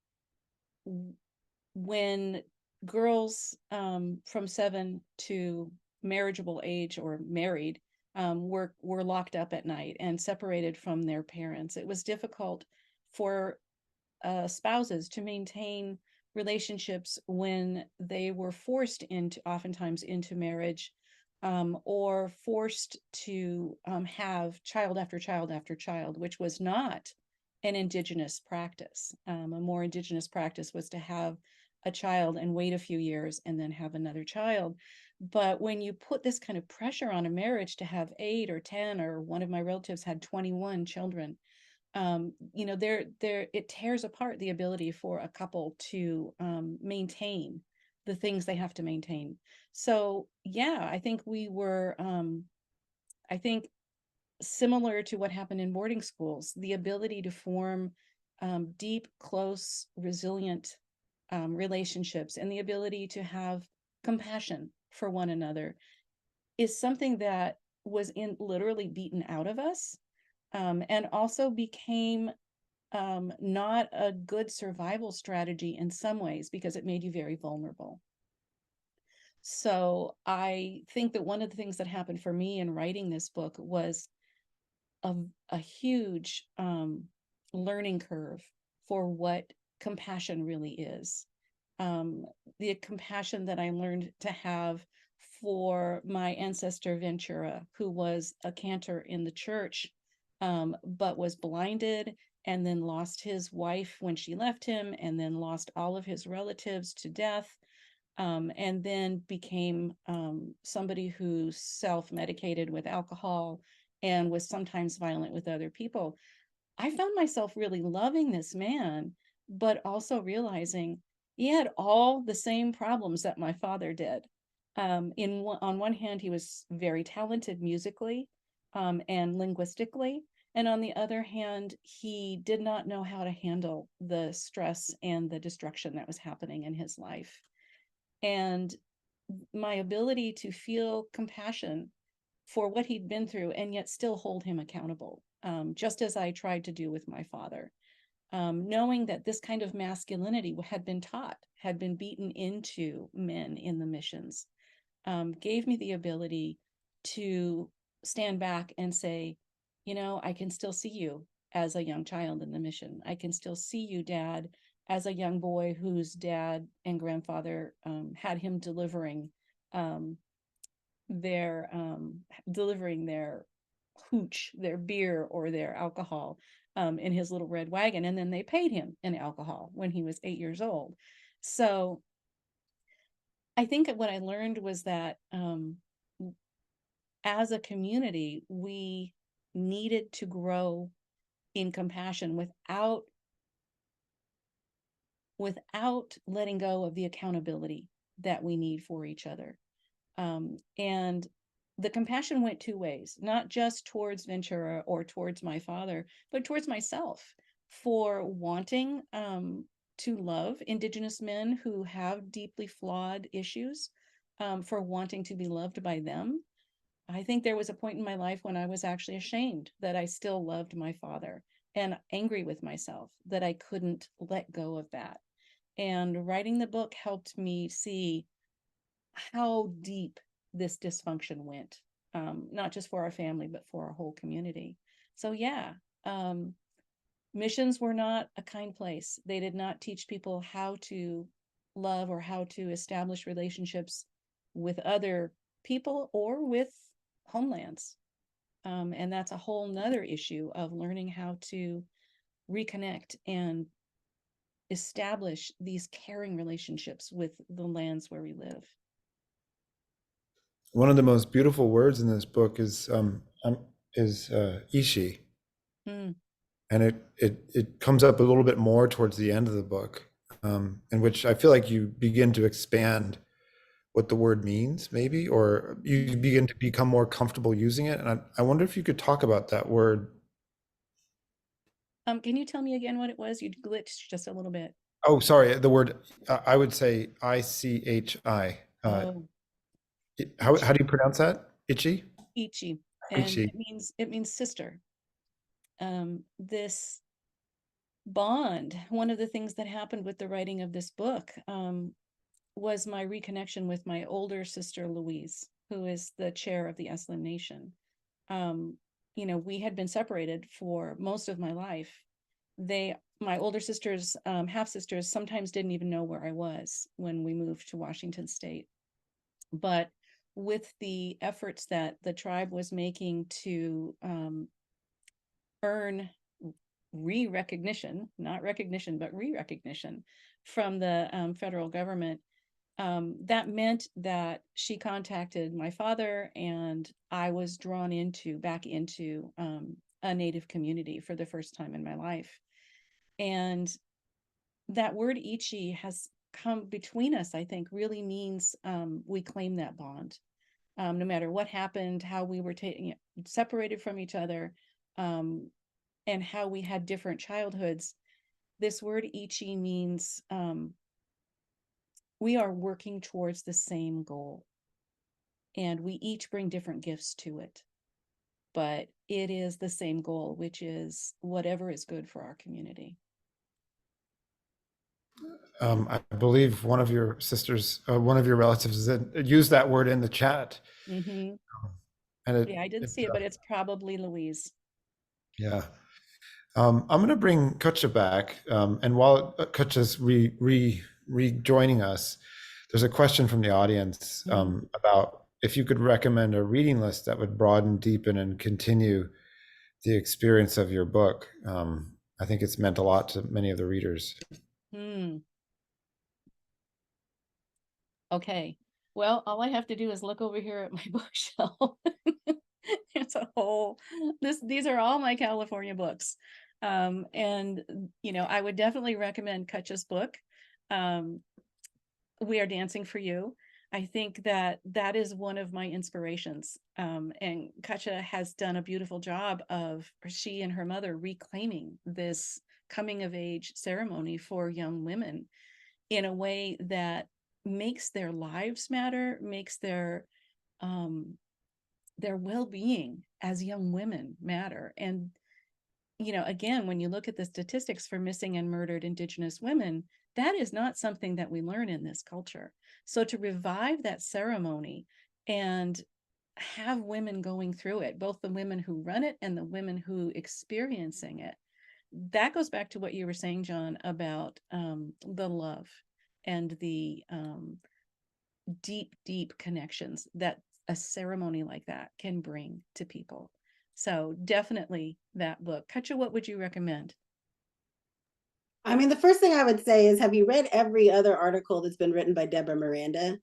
when girls from 7 to marriageable age or married were locked up at night and separated from their parents. It was difficult for spouses to maintain relationships when they were forced oftentimes into marriage, or forced to have child after child after child, which was not an indigenous practice. A more indigenous practice was to have a child and wait a few years and then have another child. But when you put this kind of pressure on a marriage to have 8 or 10, or one of my relatives had 21 children, it tears apart the ability for a couple to maintain the things they have to maintain. So yeah, I think we were, I think similar to what happened in boarding schools, the ability to form deep, close, resilient relationships, and the ability to have compassion for one another is something that was literally beaten out of us, and also became not a good survival strategy in some ways, because it made you very vulnerable. So I think that one of the things that happened for me in writing this book was a huge learning curve for what compassion really is. The compassion that I learned to have for my ancestor Ventura, who was a cantor in the church, but was blinded and then lost his wife when she left him, and then lost all of his relatives to death, and then became somebody who self-medicated with alcohol and was sometimes violent with other people. I found myself really loving this man, but also realizing he had all the same problems that my father did. On one hand, he was very talented musically and linguistically, and on the other hand, he did not know how to handle the stress and the destruction that was happening in his life. And my ability to feel compassion for what he'd been through and yet still hold him accountable, just as I tried to do with my father. Knowing that this kind of masculinity had been taught, had been beaten into men in the missions, gave me the ability to stand back and say, I can still see you as a young child in the mission. I can still see you, Dad, as a young boy whose dad and grandfather had him their delivering their hooch, their beer or their alcohol in his little red wagon, and then they paid him in alcohol when he was 8 years old. So I think what I learned was that as a community, we needed to grow in compassion without letting go of the accountability that we need for each other. And the compassion went two ways, not just towards Ventura or towards my father, but towards myself for wanting to love Indigenous men who have deeply flawed issues, for wanting to be loved by them. I think there was a point in my life when I was actually ashamed that I still loved my father and angry with myself that I couldn't let go of that. And writing the book helped me see how deep this dysfunction went, not just for our family, but for our whole community. So yeah, missions were not a kind place. They did not teach people how to love or how to establish relationships with other people or with homelands. And that's a whole nother issue of learning how to reconnect and establish these caring relationships with the lands where we live. One of the most beautiful words in this book is ishi, Mm. and it comes up a little bit more towards the end of the book, in which I feel like you begin to expand what the word means, maybe, or you begin to become more comfortable using it. And I wonder if you could talk about that word. Can you tell me again what it was? You glitched just a little bit. Oh, sorry, the word, I would say ICHI. Oh, How do you pronounce that? Ichi? Ichi, and Ichi. it means sister. This bond, one of the things that happened with the writing of this book, was my reconnection with my older sister Louise, who is the chair of the Esselen Nation. We had been separated for most of my life. My older sisters, half sisters, sometimes didn't even know where I was when we moved to Washington State. But with the efforts that the tribe was making to earn not recognition, but re-recognition from the federal government, that meant that she contacted my father, and I was drawn back into a Native community for the first time in my life. And that word Ichi has come between us, I think, really means we claim that bond. No matter what happened, how we were separated from each other, and how we had different childhoods, this word Ichi means we are working towards the same goal. And we each bring different gifts to it. But it is the same goal, which is whatever is good for our community. I believe one of your sisters, one of your relatives, used that word in the chat. Mm-hmm. And I didn't see it, but it's probably Louise. Yeah. I'm going to bring Cutcha back. And while Cutcha's rejoining us, there's a question from the audience about if you could recommend a reading list that would broaden, deepen, and continue the experience of your book. I think it's meant a lot to many of the readers. Okay. Well, all I have to do is look over here at my bookshelf. It's these are all my California books. And I would definitely recommend Cutcha's book, We Are Dancing for You. I think that is one of my inspirations. And Cutcha has done a beautiful job she and her mother reclaiming this coming of age ceremony for young women in a way that makes their lives matter, makes their well-being as young women matter. And again, when you look at the statistics for missing and murdered Indigenous women, that is not something that we learn in this culture. So to revive that ceremony and have women going through it, both the women who run it and the women who experiencing it, that goes back to what you were saying, John, about the love and the deep, deep connections that a ceremony like that can bring to people. So definitely that book. Cutcha, what would you recommend? I mean, the first thing I would say is, have you read every other article that's been written by Deborah Miranda?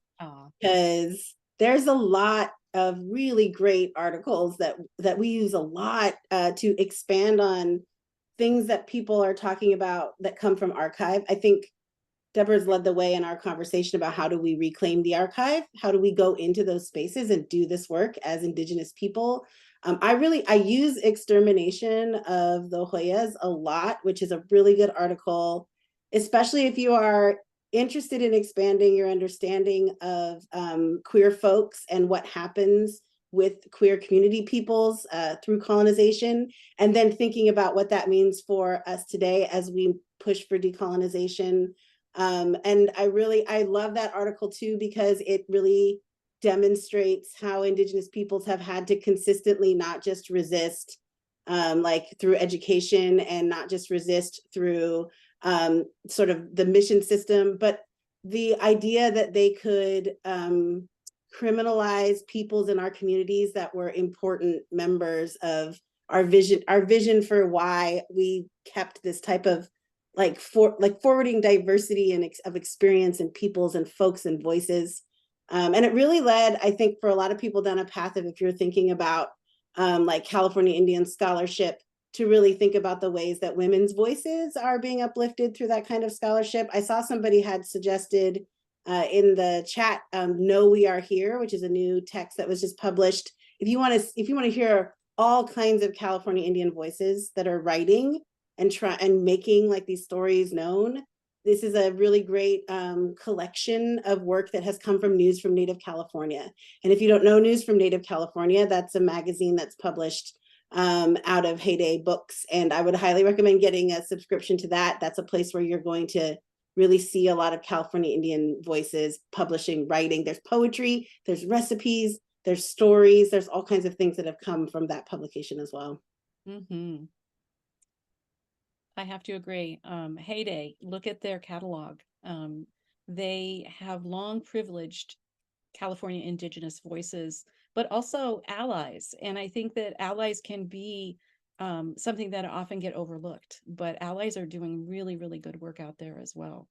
Because there's a lot of really great articles that we use a lot to expand on things that people are talking about that come from archive. I think Deborah's led the way in our conversation about how do we reclaim the archive? How do we go into those spaces and do this work as Indigenous people? I use Extermination of the Hoyas a lot, which is a really good article, especially if you are interested in expanding your understanding of queer folks and what happens with queer community peoples through colonization, and then thinking about what that means for us today as we push for decolonization. And I love that article too, because it really demonstrates how Indigenous peoples have had to consistently not just resist like through education, and not just resist through sort of the mission system, but the idea that they could criminalize peoples in our communities that were important members of our vision for why we kept this type of forwarding diversity and of experience and peoples and folks and voices. And it really led, I think, for a lot of people down a path of, if you're thinking about like California Indian scholarship, to really think about the ways that women's voices are being uplifted through that kind of scholarship. I saw somebody had suggested in the chat, Know We Are Here, which is a new text that was just published. If you want to hear all kinds of California Indian voices that are writing and making like these stories known, this is a really great collection of work that has come from News from Native California. And if you don't know News from Native California, that's a magazine that's published out of Heyday Books. And I would highly recommend getting a subscription to that. That's a place where you're going to really see a lot of California Indian voices publishing, writing. There's poetry, there's recipes, there's stories, there's all kinds of things that have come from that publication as well. Mm-hmm. I have to agree. Heyday, look at their catalog. They have long privileged California Indigenous voices, but also allies. And I think that allies can be something that often get overlooked, but allies are doing really, really good work out there as well.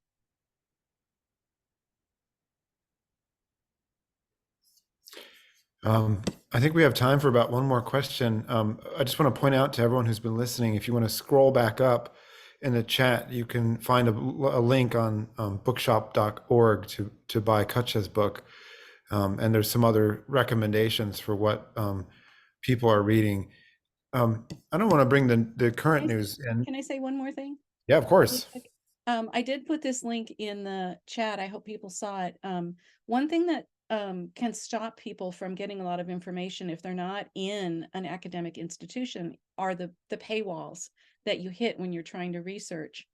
I think we have time for about one more question. I just want to point out to everyone who's been listening, if you want to scroll back up in the chat, you can find a link on bookshop.org to buy Cutcha's book. And there's some other recommendations for what people are reading. I don't want to bring the current news in. Can I say one more thing? Yeah, of course. I did put this link in the chat. I hope people saw it. One thing that can stop people from getting a lot of information if they're not in an academic institution are the paywalls that you hit when you're trying to research.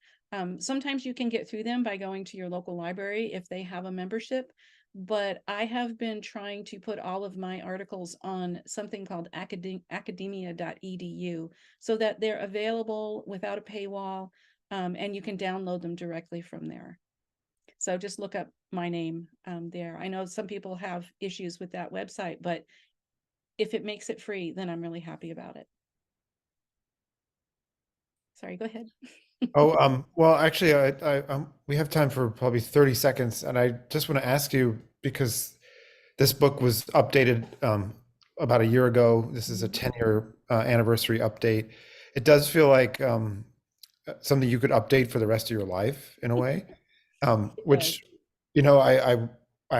Sometimes you can get through them by going to your local library if they have a membership, but I have been trying to put all of my articles on something called academia.edu so that they're available without a paywall, and you can download them directly from there. So just look up my name there. I know some people have issues with that website, but if it makes it free, then I'm really happy about it. Sorry, go ahead. Well, actually, we have time for probably 30 seconds. And I just want to ask you, because this book was updated about a year ago. This is a 10-year anniversary update. It does feel like something you could update for the rest of your life in a way, which, you know, I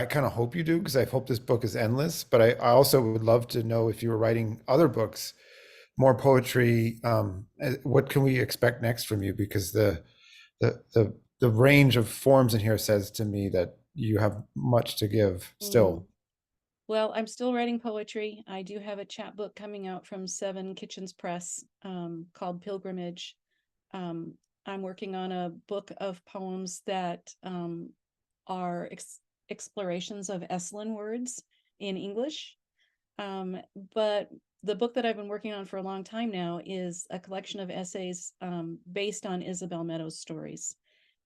kind of hope you do, because I hope this book is endless. But I also would love to know if you were writing other books, more poetry. What can we expect next from you? Because the range of forms in here says to me that you have much to give still. Well, I'm still writing poetry. I do have a chapbook coming out from Seven Kitchens Press called Pilgrimage. I'm working on a book of poems that are explorations of Esselen words in English. But the book that I've been working on for a long time now is a collection of essays based on Isabel Meadows' stories.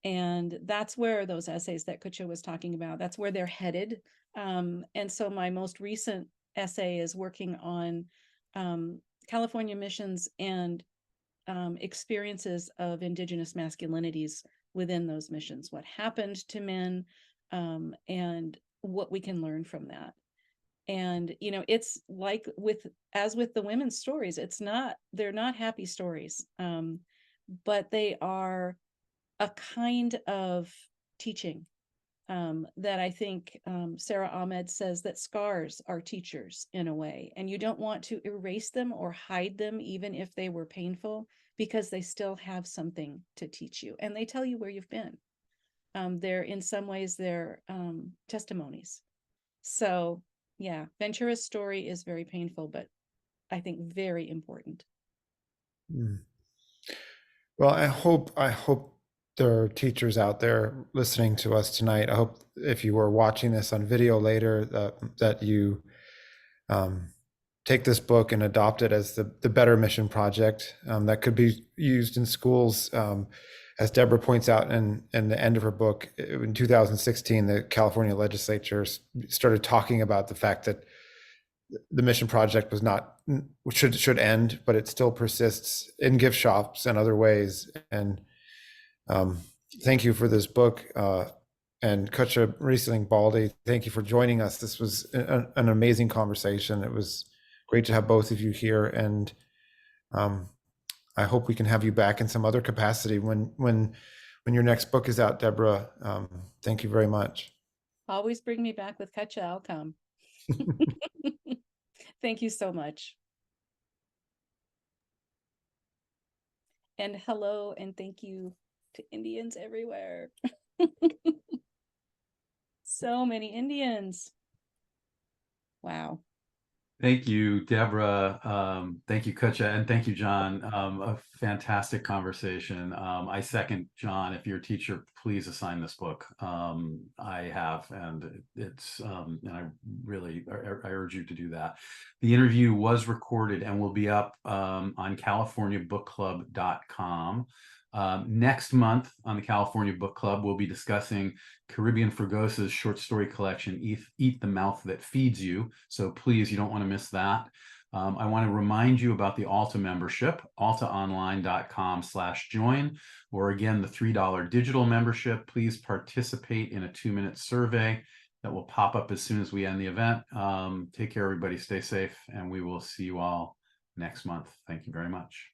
And that's where those essays that Cutcha was talking about, that's where they're headed. And so my most recent essay is working on California missions and experiences of indigenous masculinities within those missions, what happened to men, and what we can learn from that. And it's like as with the women's stories, they're not happy stories, but they are a kind of teaching that I think Sarah Ahmed says that scars are teachers in a way, and you don't want to erase them or hide them, even if they were painful, because they still have something to teach you, and they tell you where you've been. They're in some ways they're testimonies. So yeah, Ventura's story is very painful, but I think very important. Well, I hope there are teachers out there listening to us tonight. I hope if you were watching this on video later that you take this book and adopt it as the Better Mission Project that could be used in schools. As Deborah points out in the end of her book, in 2016, the California legislature started talking about the fact that the mission project should end, but it still persists in gift shops and other ways. And thank you for this book. And Cutcha Risling Baldy, thank you for joining us. This was an amazing conversation. It was great to have both of you here. And I hope we can have you back in some other capacity when your next book is out, Deborah. Thank you very much. Always bring me back with Cutcha, I'll come. Thank you so much. And hello, and thank you to Indians everywhere. So many Indians. Wow. Thank you, Deborah. Thank you, Cutcha, and thank you, John. A fantastic conversation. I second John. If you're a teacher, please assign this book. I have, and it's and I urge you to do that. The interview was recorded and will be up on CaliforniaBookClub.com. Next month on the California Book Club, we'll be discussing Caribbean Fragosa's short story collection, Eat the Mouth That Feeds You. So please, you don't want to miss that. I want to remind you about the Alta membership, altaonline.com/join, or again, the $3 digital membership. Please participate in a 2-minute survey that will pop up as soon as we end the event. Take care, everybody. Stay safe, and we will see you all next month. Thank you very much.